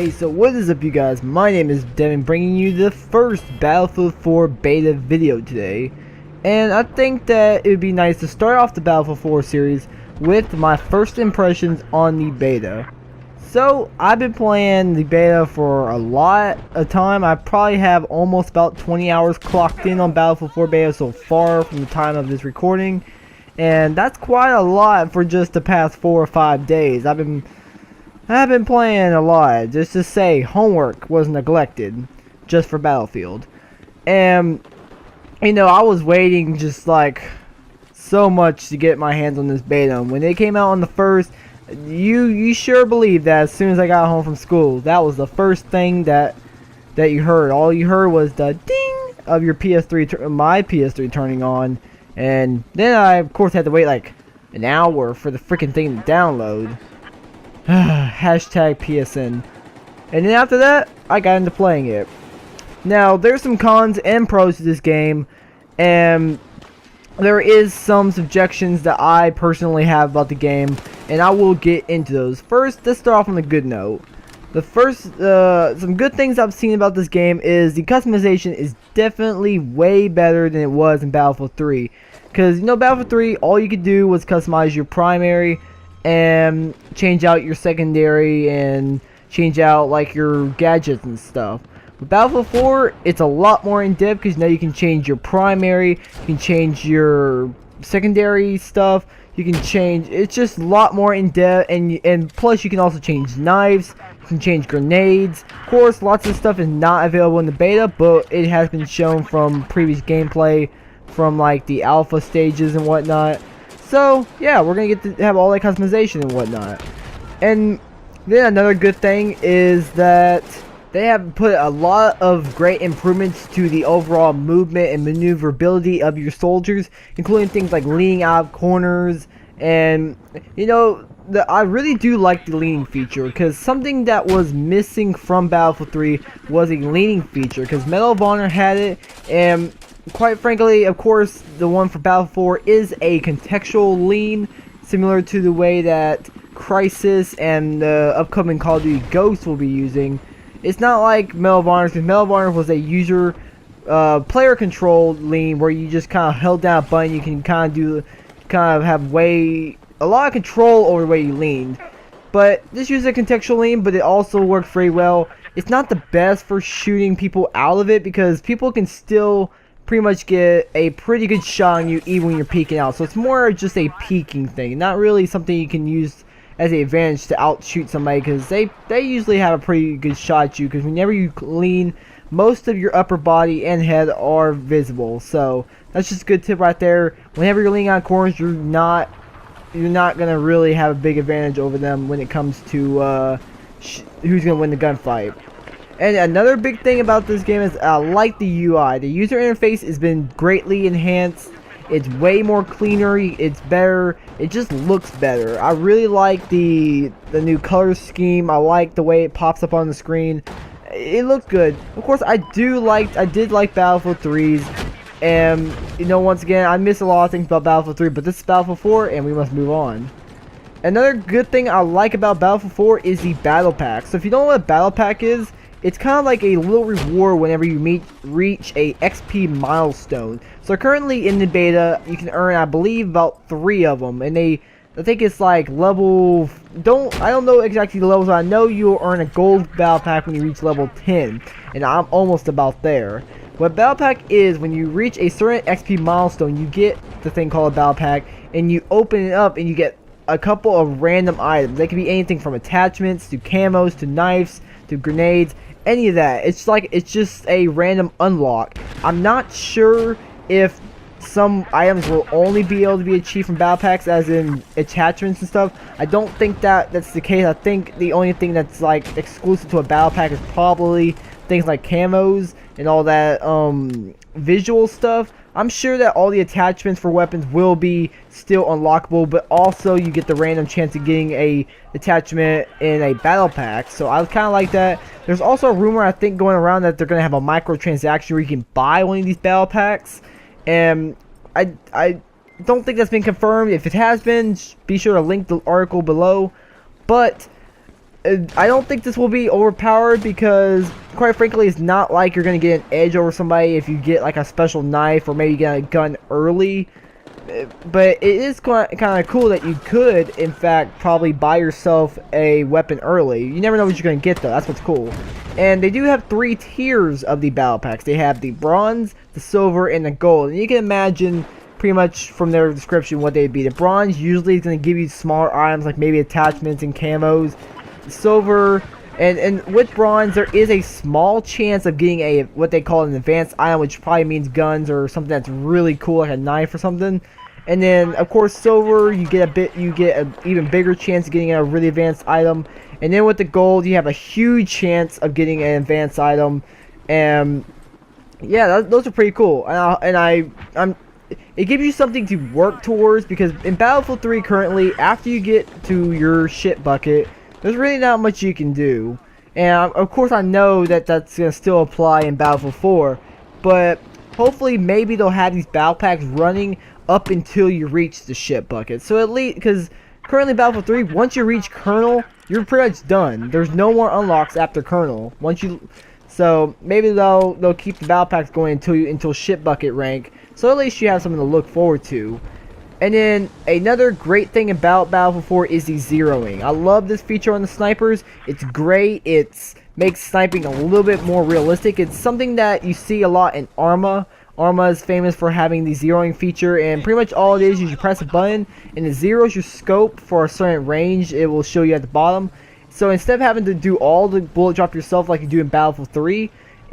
Hey, so what is up you guys? My name is Devin, bringing you the first Battlefield 4 beta video today. And I think that it would be nice to start off the Battlefield 4 series with my first impressions on the beta. So, I've been playing the beta for a lot of time. I probably have almost about 20 hours clocked in on Battlefield 4 beta so far from the time of this recording. And that's quite a lot for just the past 4 or 5 days. I've been playing a lot. Just to say, homework was neglected just for Battlefield. And, you know, I was waiting just like so much to get my hands on this beta. When they came out on the first, you sure believe that as soon as I got home from school, that was the first thing that you heard. All you heard was the ding of your PS3, my PS3 turning on. And then I, of course, had to wait like an hour for the freaking thing to download. Hashtag PSN. And then after that, I got into playing it. Now, there's some cons and pros to this game, and there is some subjections that I personally have about the game, and I will get into those. First, let's start off on a good note. The first, some good things I've seen about this game is the customization is definitely way better than it was in Battlefield 3. Because, you know, Battlefield 3, all you could do was customize your primary and change out your secondary and change out like your gadgets and stuff. With Battlefield 4, it's a lot more in depth because now you can change your primary, you can change your secondary stuff, you can change, it's just a lot more in depth, and plus you can also change knives, you can change grenades. Of course, lots of stuff is not available in the beta, but it has been shown from previous gameplay from like the alpha stages and whatnot. So, yeah, we're going to get to have all that customization and whatnot. And then another good thing is that they have put a lot of great improvements to the overall movement and maneuverability of your soldiers, including things like leaning out of corners. And, you know, I really do like the leaning feature, because something that was missing from Battlefield 3 was a leaning feature, because Medal of Honor had it, and quite frankly, of course, the one for Battlefield 4 is a contextual lean, similar to the way that Crisis and the upcoming Call of Duty Ghosts will be using. It's not like Medal of Honor, because Medal of Honor was a user, player-controlled lean, where you just kind of held down a button, you can kind of have a lot of control over the way you leaned. But this uses a contextual lean, but it also works very well. It's not the best for shooting people out of it, because people can still pretty much get a pretty good shot on you even when you're peeking out. So it's more just a peeking thing, not really something you can use as an advantage to outshoot somebody, because they usually have a pretty good shot at you, because whenever you lean, most of your upper body and head are visible. So that's just a good tip right there. Whenever you're leaning on corners, you're not gonna really have a big advantage over them when it comes to who's gonna win the gunfight. And another big thing about this game is I like the UI. The user interface has been greatly enhanced. It's way more cleaner, it's better, it just looks better. I really like the new color scheme. I like the way it pops up on the screen. It looks good. Of course, I did like Battlefield 3's, and you know, once again, I miss a lot of things about Battlefield 3, but this is Battlefield 4 and we must move on. Another good thing I like about Battlefield 4 is the Battle Pack. So if you don't know what a Battle Pack is, it's kind of like a little reward whenever you reach a XP milestone. So currently in the beta, you can earn, I believe, about 3 of them, and I think it's like level. I don't know exactly the levels. But I know you'll earn a gold battle pack when you reach level 10, and I'm almost about there. What battle pack is, when you reach a certain XP milestone, you get the thing called a battle pack, and you open it up, and you get a couple of random items. They can be anything from attachments to camos to knives to grenades. Any of that. It's just a random unlock. I'm not sure if some items will only be able to be achieved from battle packs, as in attachments and stuff. I don't think that's the case. I think the only thing that's like exclusive to a battle pack is probably things like camos and all that visual stuff. I'm sure that all the attachments for weapons will be still unlockable, but also you get the random chance of getting a attachment in a battle pack. So I kind of like that. There's also a rumor, I think, going around that they're going to have a microtransaction where you can buy one of these battle packs. And I don't think that's been confirmed. If it has been, be sure to link the article below. But I don't think this will be overpowered because, quite frankly, it's not like you're going to get an edge over somebody if you get like a special knife or maybe get a gun early. But it is kind of cool that you could, in fact, probably buy yourself a weapon early. You never know what you're going to get, though. That's what's cool. And they do have 3 tiers of the battle packs. They have the bronze, the silver, and the gold. And you can imagine pretty much from their description what they'd be. The bronze usually is going to give you smaller items like maybe attachments and camos. The silver, and with bronze there is a small chance of getting a what they call an advanced item, which probably means guns or something that's really cool like a knife or something. And then of course silver, you get an even bigger chance of getting a really advanced item. And then with the gold, you have a huge chance of getting an advanced item. And yeah, those are pretty cool. It gives you something to work towards, because in Battlefield 3 currently, after you get to your shit bucket, there's really not much you can do. And of course I know that that's going to still apply in Battlefield 4, but hopefully maybe they'll have these battle packs running up until you reach the shit bucket. So at least, because currently Battlefield 3, once you reach Colonel, you're pretty much done. There's no more unlocks after Colonel. So maybe they'll keep the battle packs going until shit bucket rank. So at least you have something to look forward to. And then another great thing about Battlefield 4 is the zeroing. I love this feature on the snipers. It's great. It makes sniping a little bit more realistic. It's something that you see a lot in Arma. Arma is famous for having the zeroing feature, and pretty much all it is you press a button and it zeroes your scope for a certain range. It will show you at the bottom. So instead of having to do all the bullet drop yourself like you do in Battlefield 3,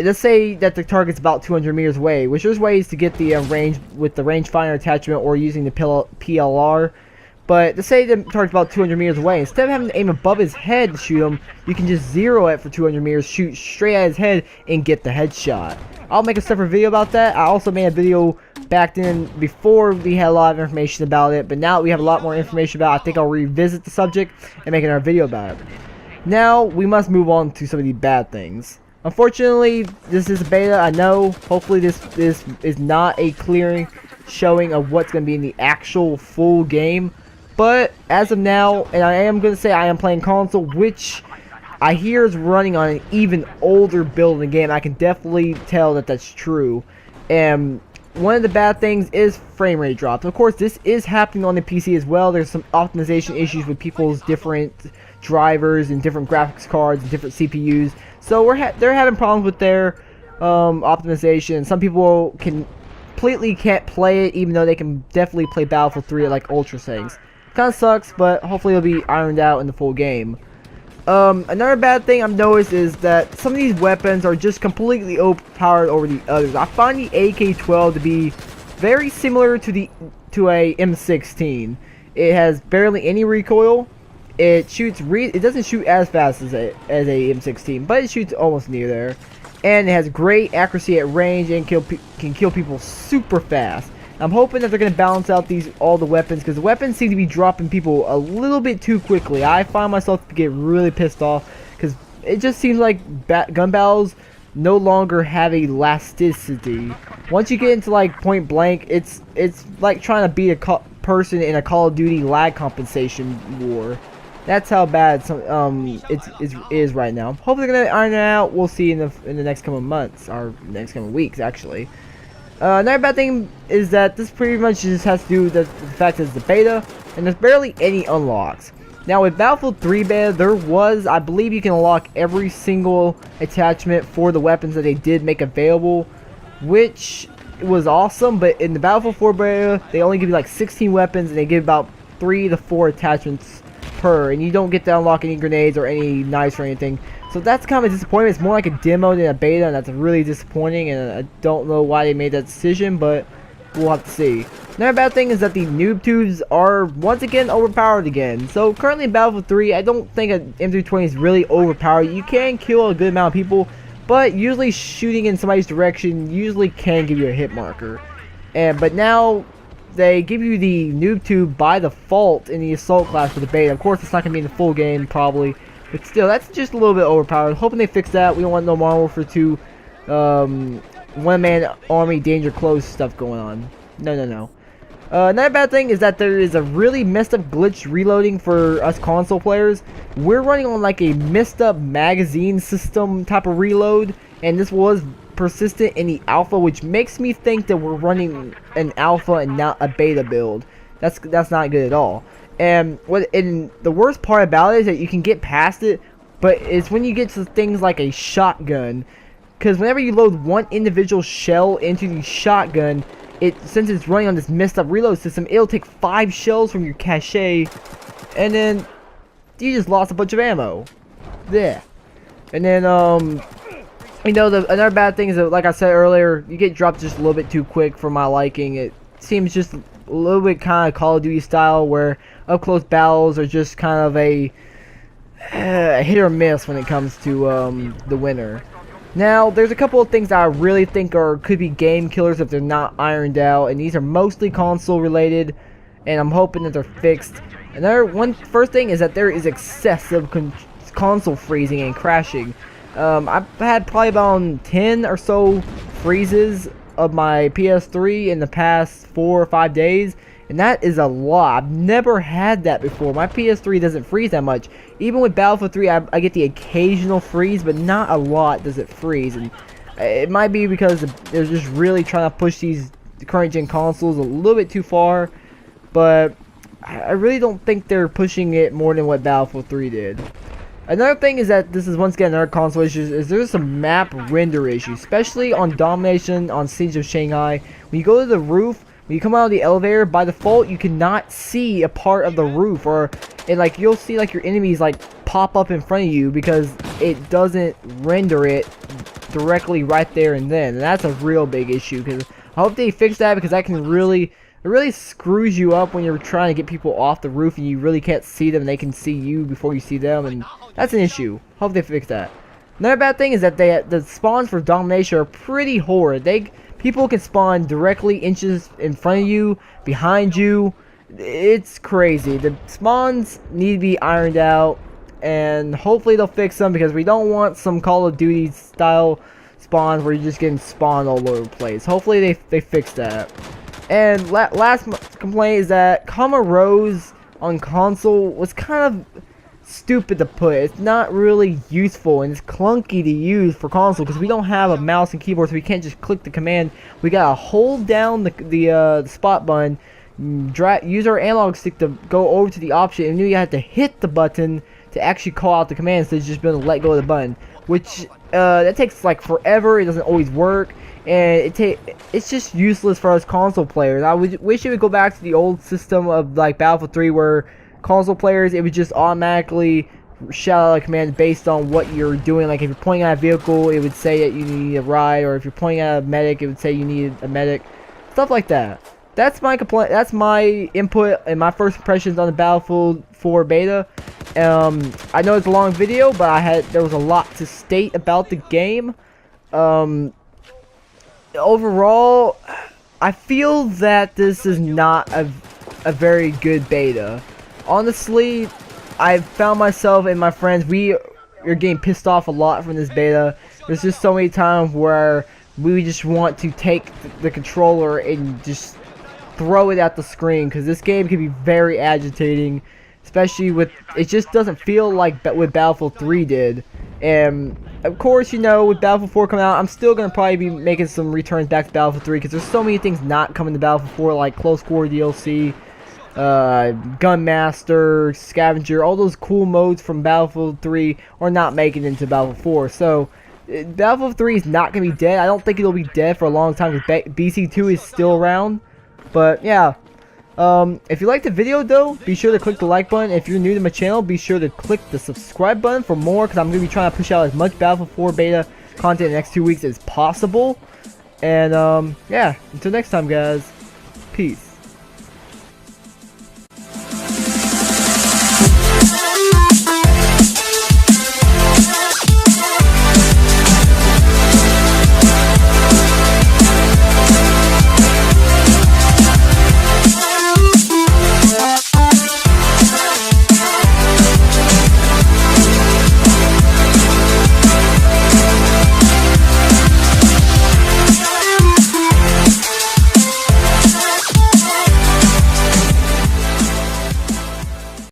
let's say that the target's about 200 meters away, which there's ways to get the range with the rangefinder attachment or using the PLR. But let's say the target's about 200 meters away. Instead of having to aim above his head to shoot him, you can just zero it for 200 meters, shoot straight at his head, and get the headshot. I'll make a separate video about that. I also made a video back then before we had a lot of information about it, but now that we have a lot more information about it, I think I'll revisit the subject and make another video about it. Now, we must move on to some of the bad things. Unfortunately, this is a beta, I know. Hopefully this is not a clearing showing of what's going to be in the actual full game. But as of now, and I am going to say I am playing console, which I hear is running on an even older build in the game. I can definitely tell that that's true. And one of the bad things is frame rate drops. Of course, this is happening on the PC as well. There's some optimization issues with people's different drivers and different graphics cards and different CPUs. So they're having problems with their optimization. Some people completely can't play it, even though they can definitely play Battlefield 3 at like ultra settings. Kind of sucks, but hopefully it'll be ironed out in the full game. Another bad thing I've noticed is that some of these weapons are just completely overpowered over the others. I find the AK-12 to be very similar to a M16. It has barely any recoil. It doesn't shoot as fast as a M16, but it shoots almost near there. And it has great accuracy at range and can kill people super fast. I'm hoping that they're going to balance out all the weapons, because the weapons seem to be dropping people a little bit too quickly. I find myself to get really pissed off, because it just seems like gun battles no longer have elasticity. Once you get into like point blank, it's like trying to beat a person in a Call of Duty lag compensation war. That's how bad it is right now. Hopefully they're gonna iron it out. We'll see in the next couple of months, or next couple of weeks actually. Another bad thing is that this pretty much just has to do with the fact that it's the beta, and there's barely any unlocks. Now with Battlefield 3 beta, there was, I believe you can unlock every single attachment for the weapons that they did make available, which was awesome. But in the Battlefield 4 beta, they only give you like 16 weapons, and they give about 3 to 4 attachments per, and you don't get to unlock any grenades or any knives or anything. So that's kind of a disappointment. It's more like a demo than a beta, and that's really disappointing, and I don't know why they made that decision, but we'll have to see. Another bad thing is that the noob tubes are once again overpowered again. So currently in Battlefield 3, I don't think an M320 is really overpowered. You can kill a good amount of people, but usually shooting in somebody's direction usually can give you a hit marker. But now they give you the noob tube by default in the assault class for the beta. Of course, it's not going to be in the full game probably, but still, that's just a little bit overpowered. Hoping they fix that. We don't want no Modern Warfare 2 one-man army danger close stuff going on. No. Another bad thing is that there is a really messed up glitch reloading for us console players. We're running on like a messed up magazine system type of reload, and this was persistent in the alpha, which makes me think that we're running an alpha and not a beta build. That's not good at all. And the worst part about it is that you can get past it, but it's when you get to things like a shotgun, because whenever you load one individual shell into the shotgun, since it's running on this messed up reload system, it'll take 5 shells from your cache, and then you just lost a bunch of ammo. Yeah. And then you know, another bad thing is that, like I said earlier, you get dropped just a little bit too quick for my liking. It seems just a little bit kind of Call of Duty style, where up close battles are just kind of a hit or miss when it comes to the winner. Now, there's a couple of things that I really think could be game killers if they're not ironed out, and these are mostly console related, and I'm hoping that they're fixed. First thing is that there is excessive console freezing and crashing. I've had probably about 10 or so freezes of my PS3 in the past 4 or 5 days, and that is a lot. I've never had that before. My PS3 doesn't freeze that much. Even with Battlefield 3, I get the occasional freeze, but not a lot does it freeze. And it might be because they're just really trying to push these current gen consoles a little bit too far, but I really don't think they're pushing it more than what Battlefield 3 did. Another thing is that this is once again another console issue, is there's some map render issues, especially on Domination, on Siege of Shanghai. When you go to the roof, when you come out of the elevator, by default you cannot see a part of the roof, or like you'll see like your enemies like pop up in front of you because it doesn't render it directly right there and then. And that's a real big issue, because I hope they fix that, because that can it really screws you up when you're trying to get people off the roof and you really can't see them and they can see you before you see them, and that's an issue. Hope they fix that. Another bad thing is that the spawns for Domination are pretty horrid. People can spawn directly inches in front of you, behind you. It's crazy. The spawns need to be ironed out, and hopefully they'll fix them, because we don't want some Call of Duty style spawns where you're just getting spawned all over the place. Hopefully they fix that. And last complaint is that Comma Rose on console was kind of stupid to put. It's not really useful, and it's clunky to use for console because we don't have a mouse and keyboard, so we can't just click the command. We gotta hold down the spot button, use our analog stick to go over to the option, and then you have to hit the button to actually call out the command instead of just being able to let go of the button, which that takes like forever. It doesn't always work, and it's just useless for us console players. I wish it would go back to the old system of like Battlefield 3, where console players, it would just automatically shout out a command based on what you're doing. Like if you're pointing at a vehicle, it would say that you need a ride, or if you're pointing at a medic, it would say you need a medic. Stuff like that. That's my complaint. That's my input and my first impressions on the Battlefield 4 beta. I know it's a long video, but there was a lot to state about the game. Overall, I feel that this is not a very good beta. Honestly, I found myself and my friends, we are getting pissed off a lot from this beta. There's just so many times where we just want to take the controller and just throw it at the screen, because this game can be very agitating, especially with, it just doesn't feel like what Battlefield 3 did. And of course, you know, with Battlefield 4 coming out, I'm still going to probably be making some returns back to Battlefield 3, because there's so many things not coming to Battlefield 4, like Close Quarter DLC, Gunmaster, Scavenger, all those cool modes from Battlefield 3 are not making it into Battlefield 4. So Battlefield 3 is not going to be dead. I don't think it'll be dead for a long time, because BC2 is still around. But yeah, if you liked the video though, be sure to click the like button. If you're new to my channel, be sure to click the subscribe button for more, because I'm going to be trying to push out as much Battlefield 4 beta content in the next 2 weeks as possible. And yeah, until next time guys, peace.